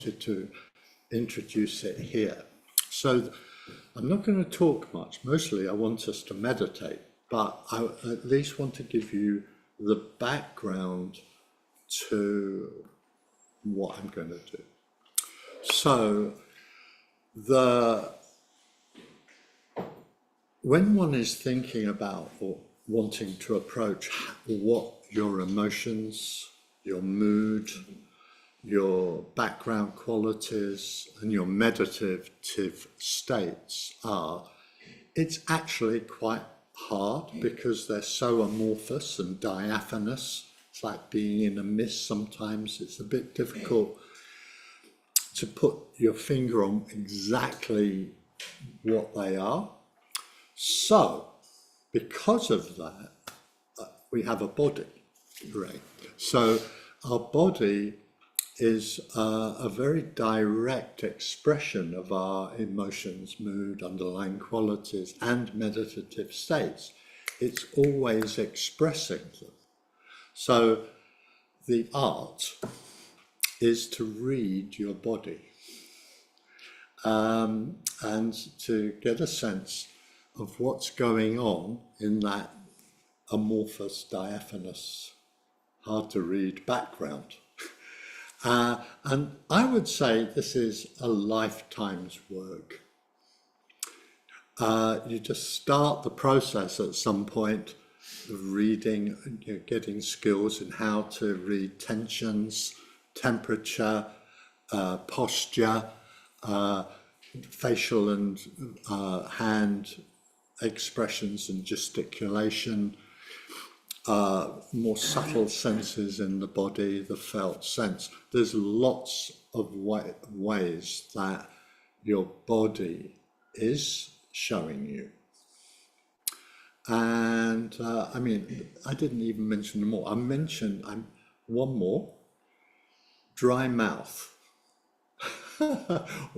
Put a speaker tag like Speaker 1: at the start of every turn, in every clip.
Speaker 1: to introduce it here. So I'm not going to talk much. Mostly I want us to meditate, but I at least want to give you the background to what I'm going to do. So when one is thinking about or wanting to approach what your emotions, your mood, your background qualities and your meditative states are, it's actually quite hard because they're so amorphous and diaphanous. It's like being in a mist sometimes. It's a bit difficult to put your finger on exactly what they are. So, because of that, we have a body, right? So our body is a very direct expression of our emotions, mood, underlying qualities, and meditative states. It's always expressing them. So the art is to read your body and to get a sense of what's going on in that amorphous, diaphanous, hard to read background. And I would say this is a lifetime's work. You just start the process at some point of reading, getting skills in how to read tensions, temperature, posture, facial and hand expressions and gesticulation, more subtle senses in the body, the felt sense. There's lots of ways that your body is showing you. And I mean, I didn't even mention them all. I mentioned one more, dry mouth.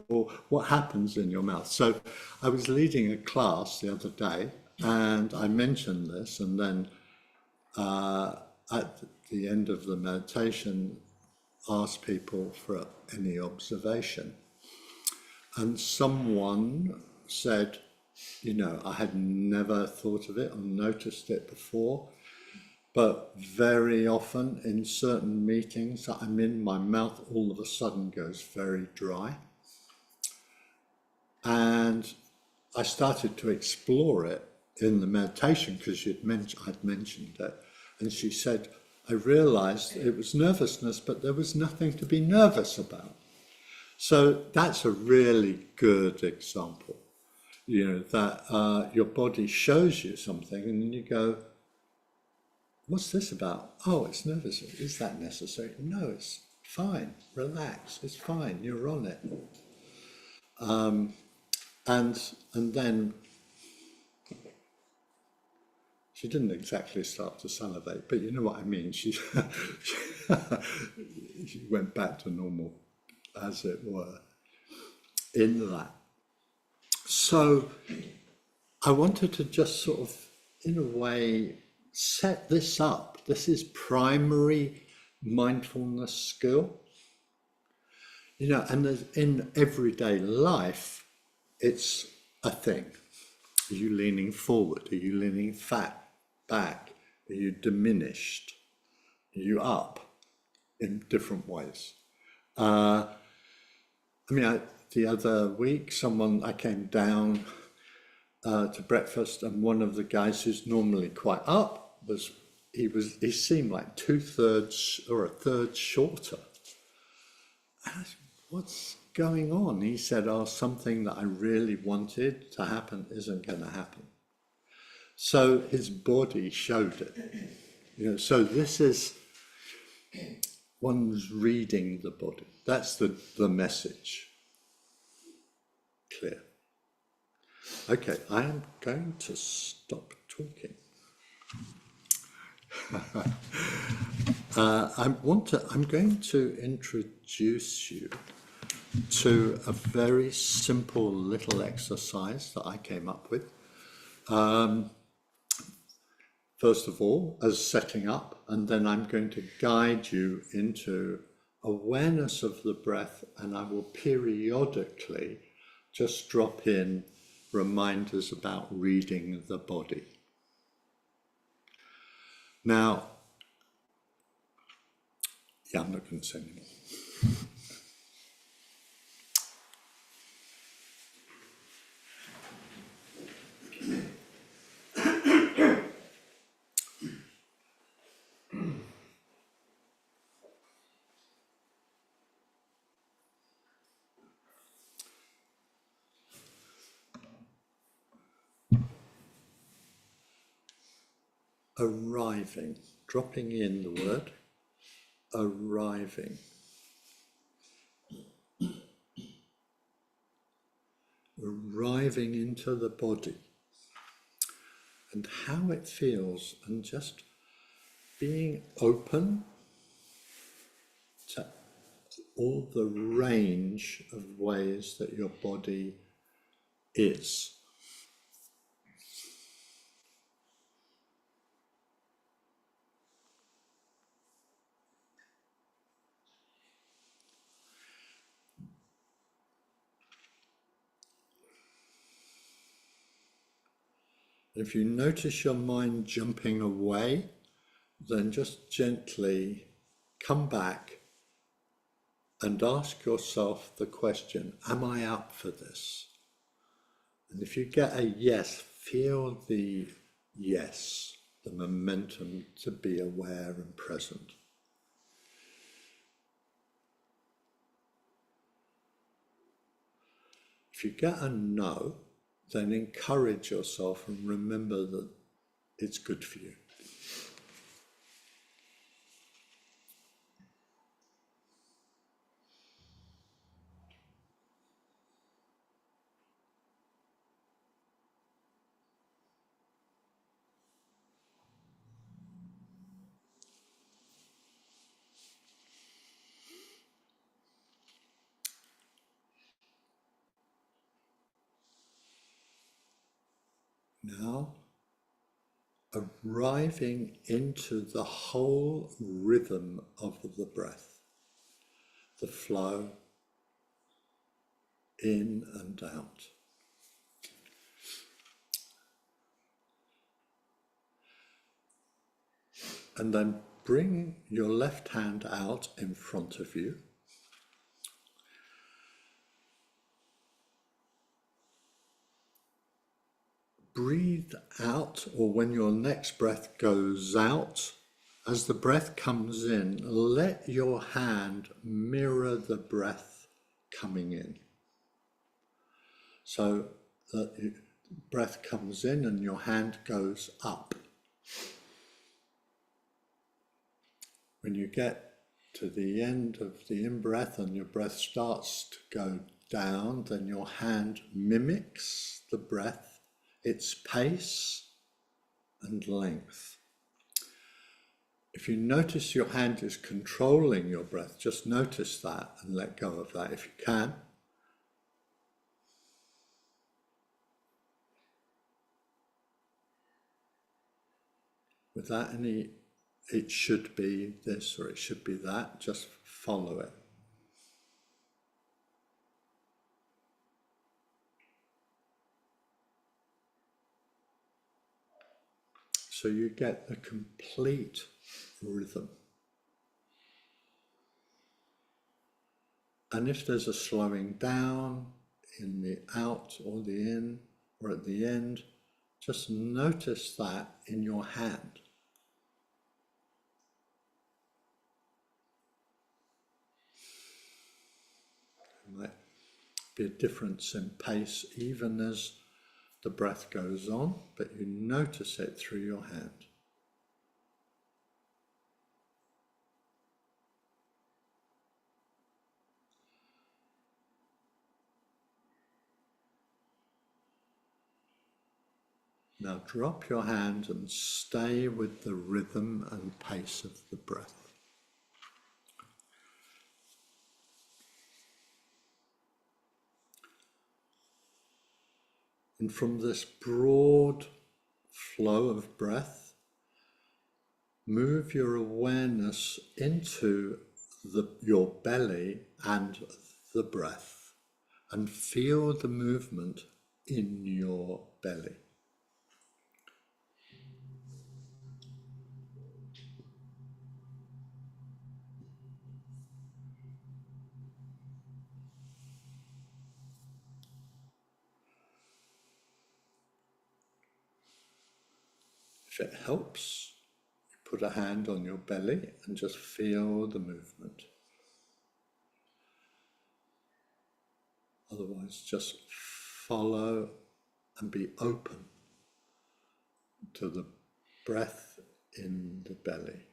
Speaker 1: Or what happens in your mouth. So I was leading a class the other day and I mentioned this, and then at the end of the meditation asked people for any observation, and someone said, I had never thought of it or noticed it before, but very often in certain meetings that I'm in, my mouth all of a sudden goes very dry. And I started to explore it in the meditation because I'd mentioned it. And she said, I realized it was nervousness, but there was nothing to be nervous about. So that's a really good example, that your body shows you something and then you go, what's this about? Oh, it's nervous. Is that necessary? No, it's fine. Relax. It's fine. You're on it. And then she didn't exactly start to salivate, but you know what I mean. She went back to normal, as it were, in that. So I wanted to just sort of, in a way, set this up. This is primary mindfulness skill. And in everyday life, it's a thing. Are you leaning forward? Are you leaning back? Are you diminished? Are you up in different ways? The other week, I came down to breakfast, and one of the guys who's normally quite up he seemed like 2/3 or 1/3 shorter. And I said, what's going on? He said, something that I really wanted to happen isn't going to happen. So his body showed it. So this is, one's reading the body. That's the message. Clear. Okay, I am going to stop talking. I'm going to introduce you to a very simple little exercise that I came up with. First of all, as setting up, and then I'm going to guide you into awareness of the breath, and I will periodically just drop in reminders about reading the body. Now, I'm not going to say anymore. Arriving, dropping in the word, arriving. Arriving into the body and how it feels, and just being open to all the range of ways that your body is. If you notice your mind jumping away, then just gently come back and ask yourself the question, am I up for this? And if you get a yes, feel the yes, the momentum to be aware and present. If you get a no, then encourage yourself and remember that it's good for you. Now, arriving into the whole rhythm of the breath, the flow in and out. And then bring your left hand out in front of you. Breathe out, or when your next breath goes out, as the breath comes in, let your hand mirror the breath coming in. So that the breath comes in and your hand goes up. When you get to the end of the in-breath and your breath starts to go down, then your hand mimics the breath, its pace and length. If you notice your hand is controlling your breath, just notice that and let go of that if you can. Without any, it should be this or it should be that, just follow it. So you get a complete rhythm. And if there's a slowing down in the out or the in or at the end, just notice that in your hand. There might be a difference in pace even as the breath goes on, but you notice it through your hand. Now drop your hand and stay with the rhythm and pace of the breath. And from this broad flow of breath, move your awareness into your belly and the breath, and feel the movement in your belly. If it helps, put a hand on your belly and just feel the movement. Otherwise, just follow and be open to the breath in the belly.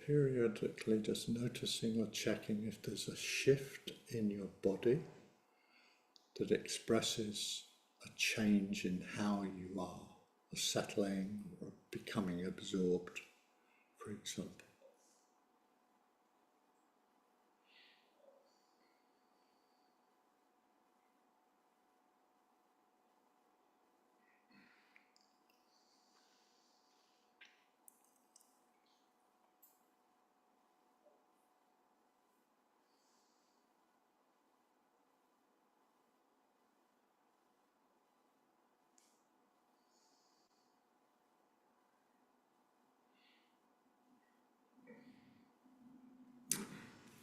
Speaker 1: Periodically just noticing or checking if there's a shift in your body that expresses a change in how you are, a settling or becoming absorbed, for example.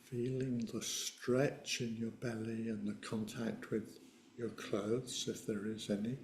Speaker 1: Feeling the stretch in your belly and the contact with your clothes, if there is any.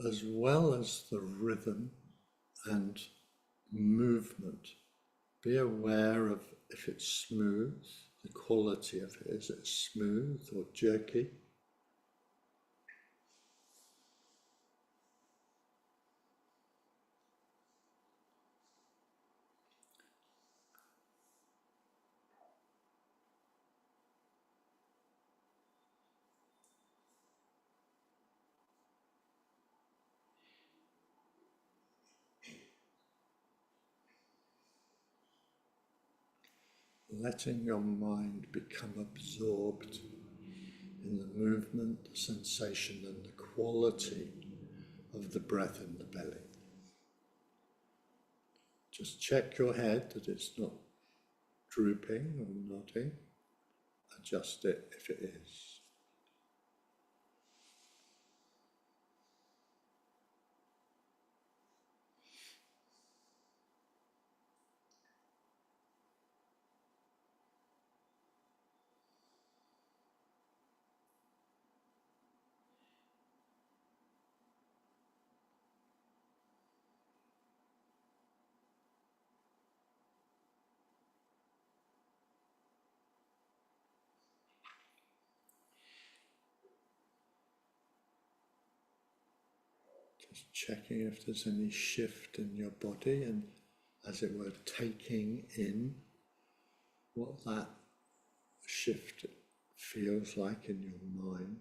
Speaker 1: As well as the rhythm and movement, be aware of if it's smooth, the quality of it. Is it smooth or jerky? Letting your mind become absorbed in the movement, the sensation, and the quality of the breath in the belly. Just check your head that it's not drooping or nodding. Adjust it if it is. Just checking if there's any shift in your body and, as it were, taking in what that shift feels like in your mind.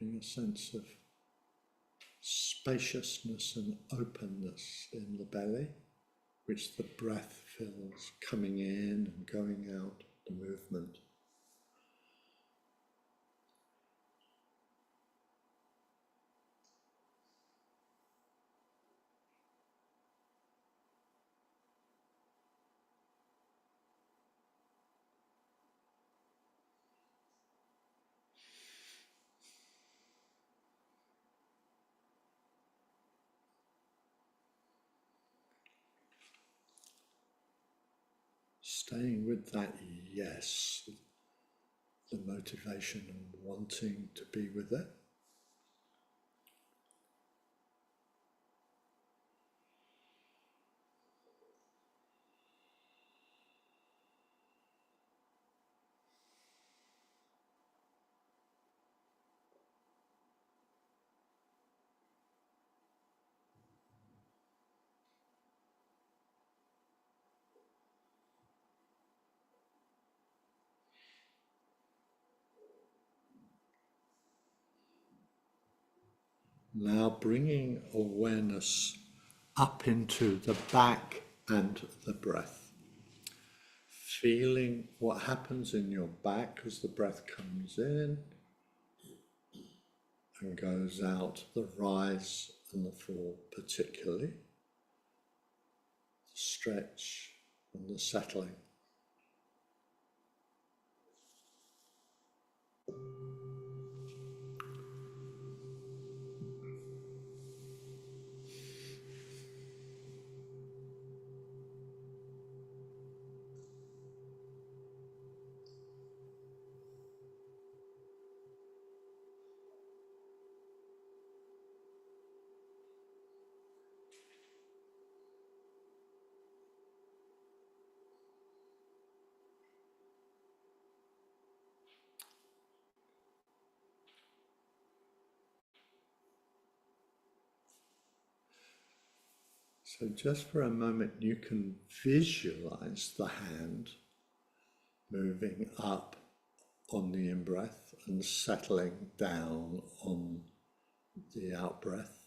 Speaker 1: getting a sense of spaciousness and openness in the belly, which the breath fills, coming in and going out, the movement. Staying with that yes, the motivation and wanting to be with it. Now bringing awareness up into the back and the breath. Feeling what happens in your back as the breath comes in and goes out, the rise and the fall particularly, the stretch and the settling. So just for a moment, you can visualize the hand moving up on the in-breath and settling down on the out-breath,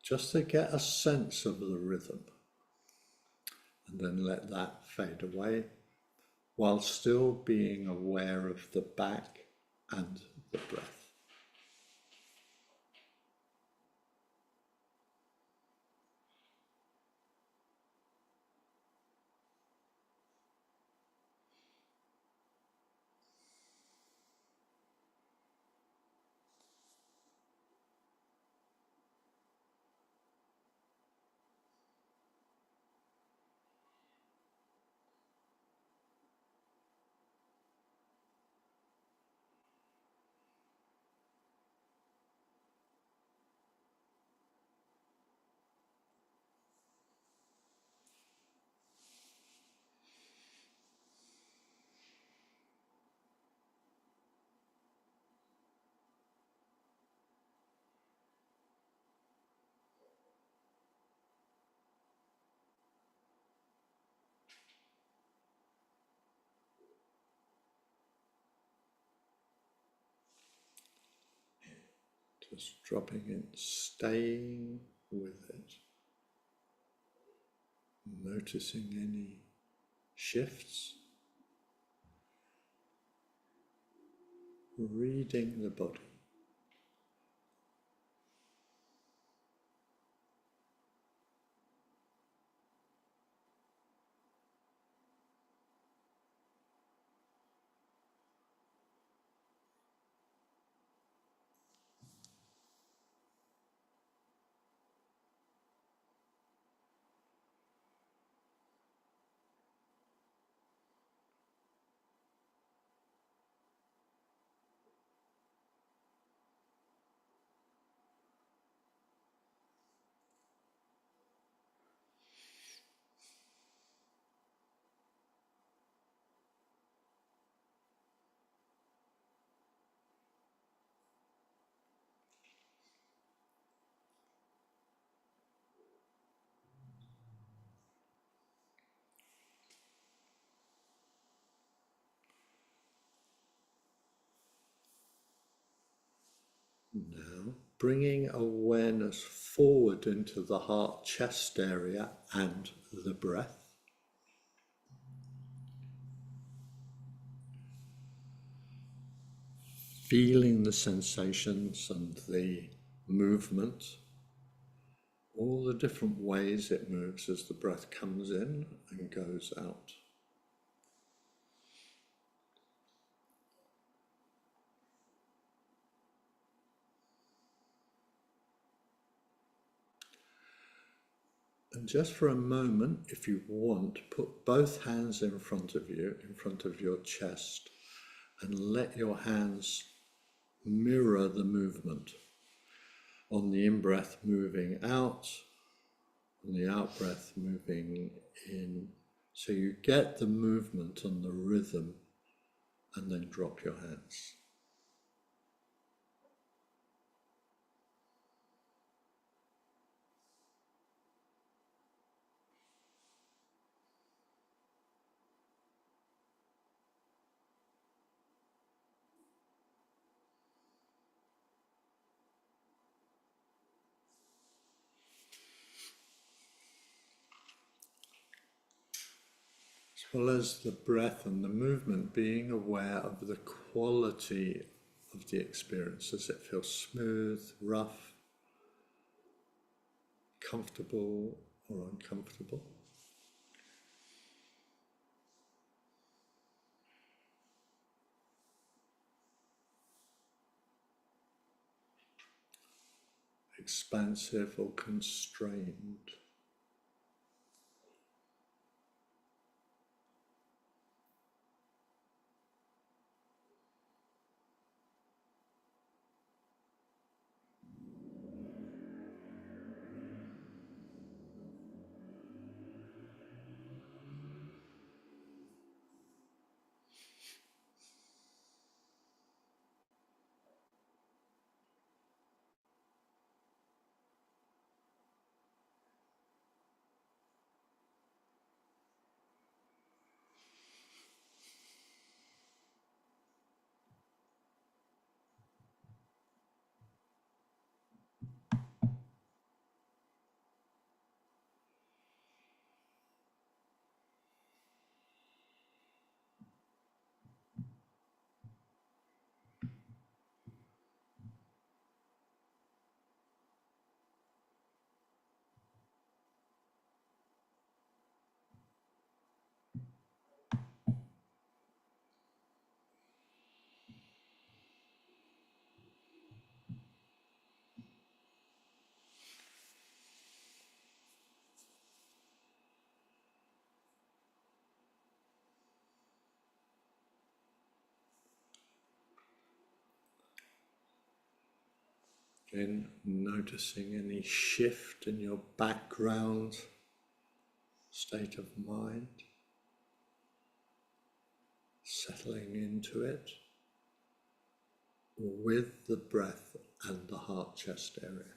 Speaker 1: just to get a sense of the rhythm, and then let that fade away while still being aware of the back and the breath. Just dropping in, staying with it, noticing any shifts, reading the body. Now, bringing awareness forward into the heart chest area and the breath. Feeling the sensations and the movement, all the different ways it moves as the breath comes in and goes out. And just for a moment, if you want, put both hands in front of you, in front of your chest, and let your hands mirror the movement. On the in-breath, moving out, on the out-breath, moving in. So you get the movement and the rhythm, and then drop your hands. As well as the breath and the movement, being aware of the quality of the experience. Does it feel smooth, rough, comfortable or uncomfortable? Expansive or constrained? Again, noticing any shift in your background state of mind, settling into it with the breath and the heart chest area.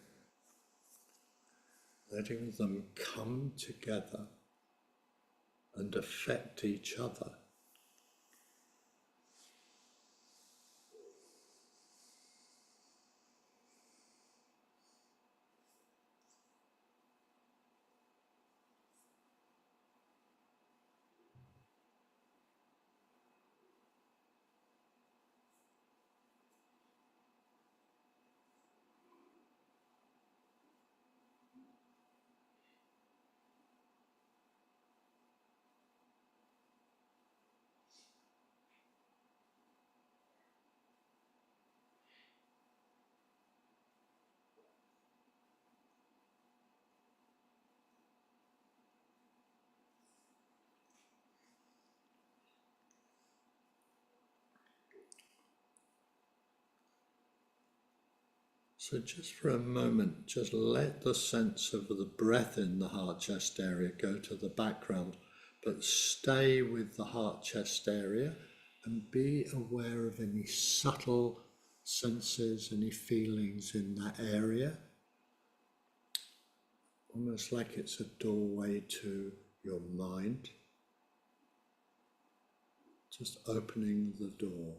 Speaker 1: Letting them come together and affect each other. So just for a moment, just let the sense of the breath in the heart chest area go to the background, but stay with the heart chest area and be aware of any subtle senses, any feelings in that area. Almost like it's a doorway to your mind. Just opening the door.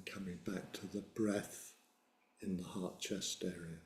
Speaker 1: And coming back to the breath in the heart-chest area.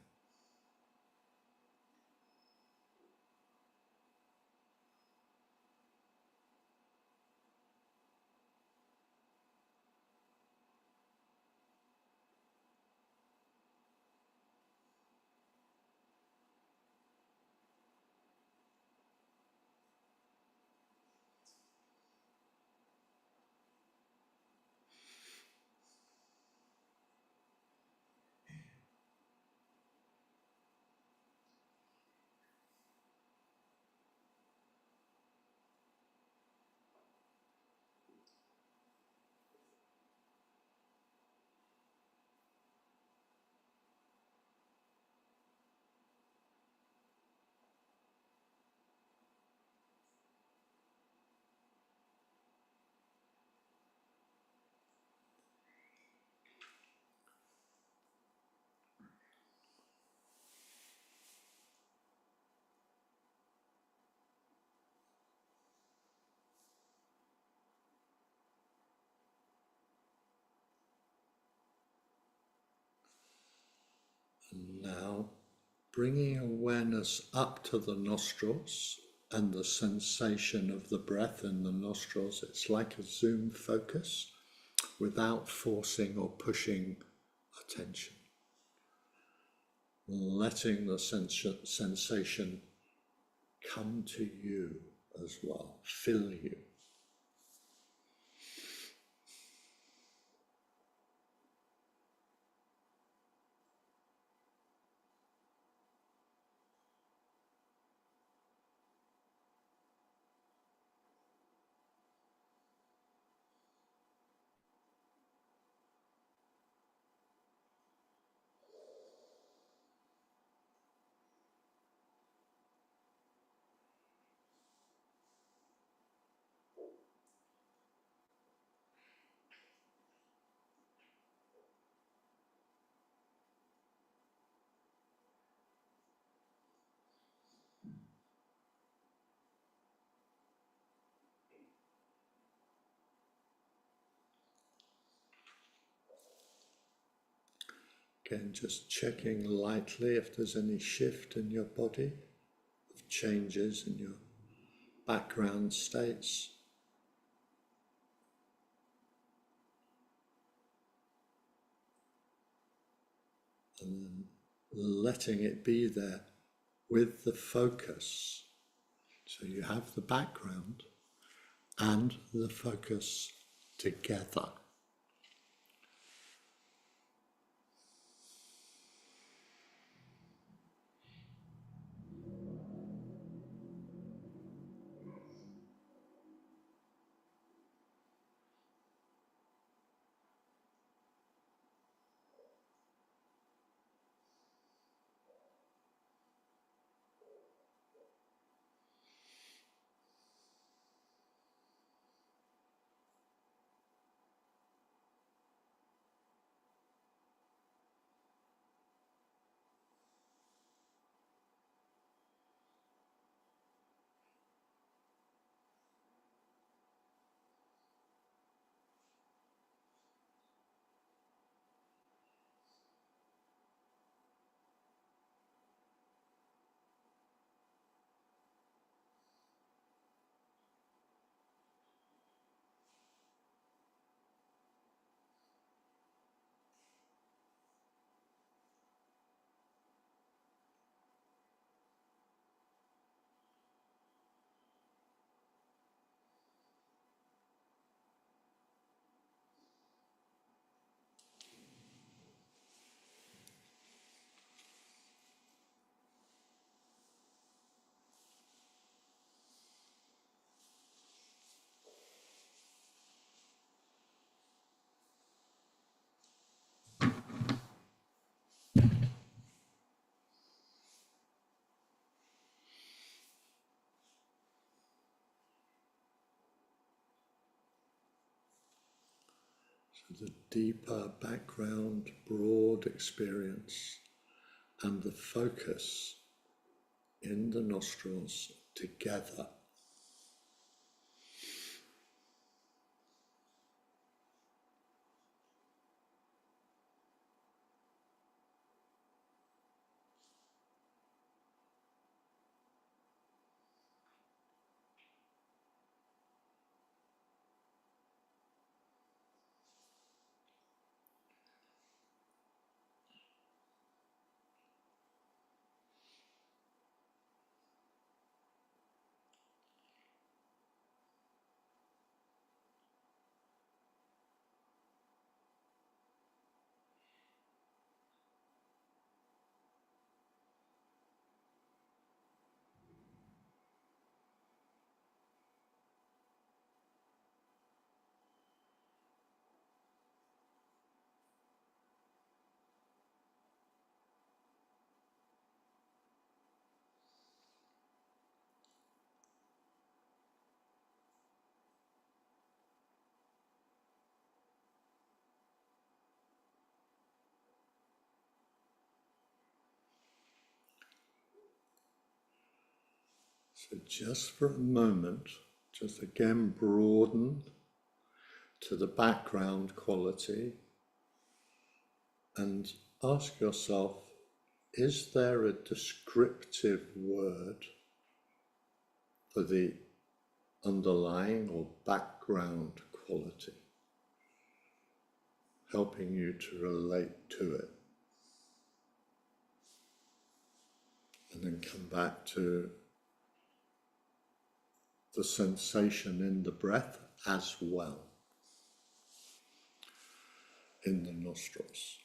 Speaker 1: And now bringing awareness up to the nostrils and the sensation of the breath in the nostrils. It's like a zoom focus without forcing or pushing attention. Letting the sensation come to you as well, fill you. Again, just checking lightly if there's any shift in your body, of changes in your background states. And then letting it be there with the focus. So you have the background and the focus together. So the deeper background, broad experience, and the focus in the nostrils together. So just for a moment, just again broaden to the background quality and ask yourself, is there a descriptive word for the underlying or background quality, helping you to relate to it? And then come back to the sensation in the breath as well, in the nostrils.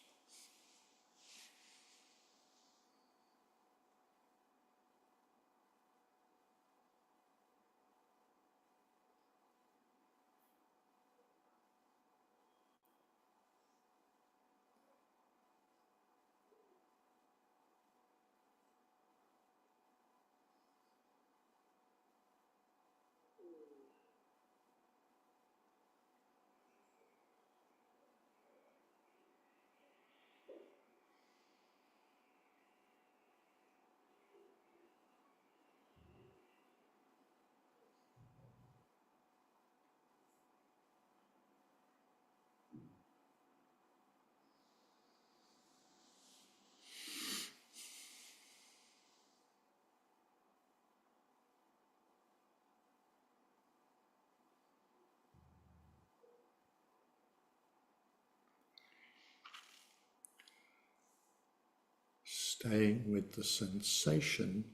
Speaker 1: Staying with the sensation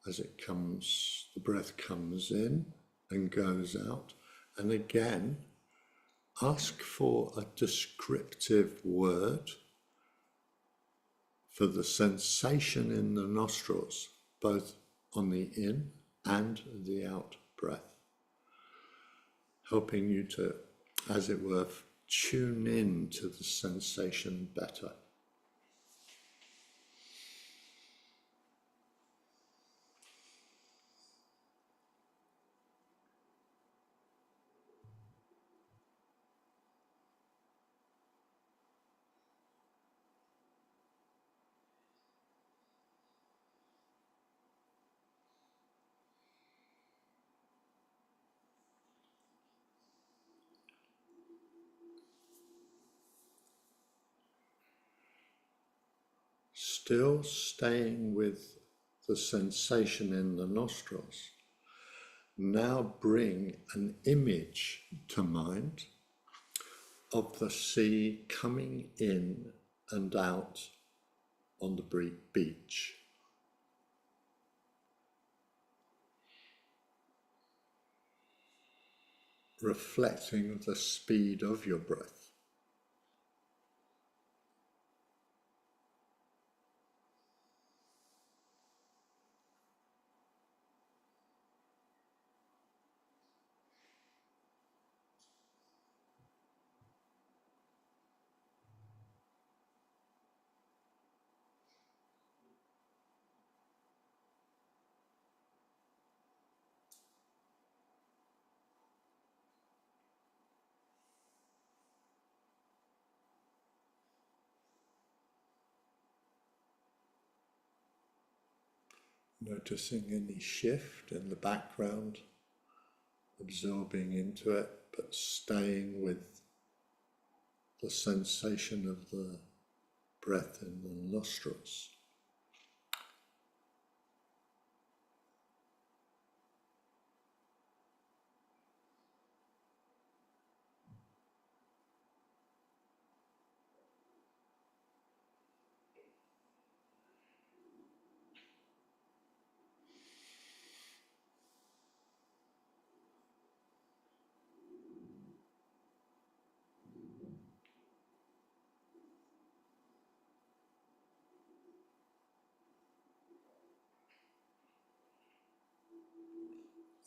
Speaker 1: as it comes, the breath comes in and goes out. And again, ask for a descriptive word for the sensation in the nostrils, both on the in and the out breath, helping you to, as it were, tune in to the sensation better. Still staying with the sensation in the nostrils, now bring an image to mind of the sea coming in and out on the beach. Reflecting the speed of your breath. Noticing any shift in the background, absorbing into it, but staying with the sensation of the breath in the nostrils.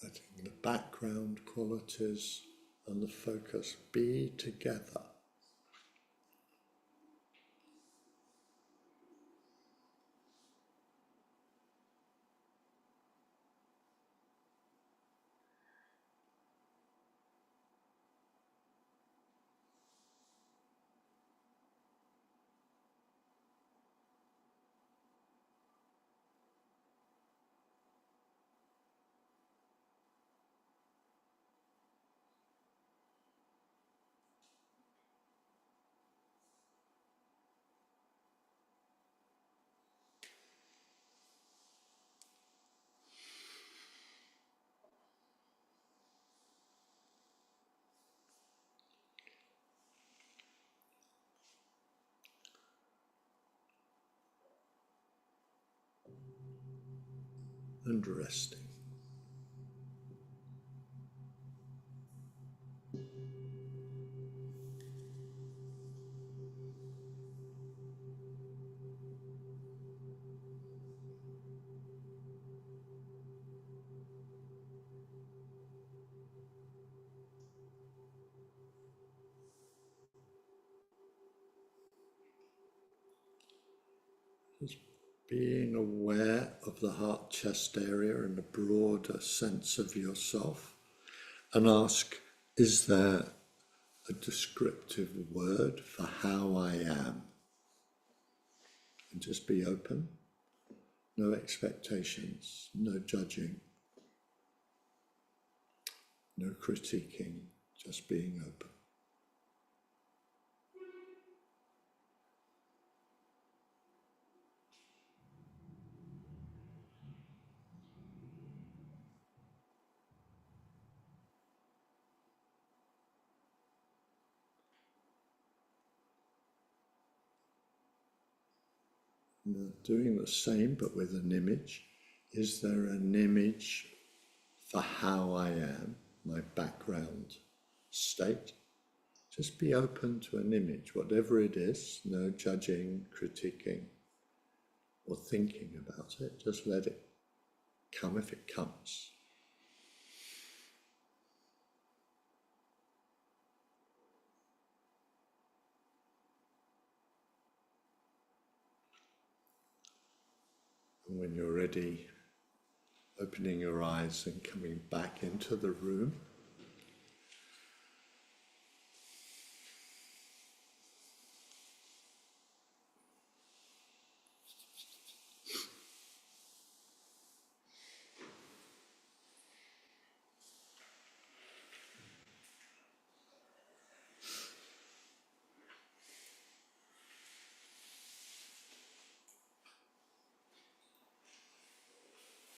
Speaker 1: Letting the background qualities and the focus be together. and resting. Just being aware of the heart-chest area and a broader sense of yourself, and ask, is there a descriptive word for how I am? And just be open, no expectations, no judging, no critiquing, just being open. Doing the same but with an image. Is there an image for how I am, my background state? Just be open to an image, whatever it is, no judging, critiquing, or thinking about it. Just let it come if it comes. And when you're ready, opening your eyes and coming back into the room.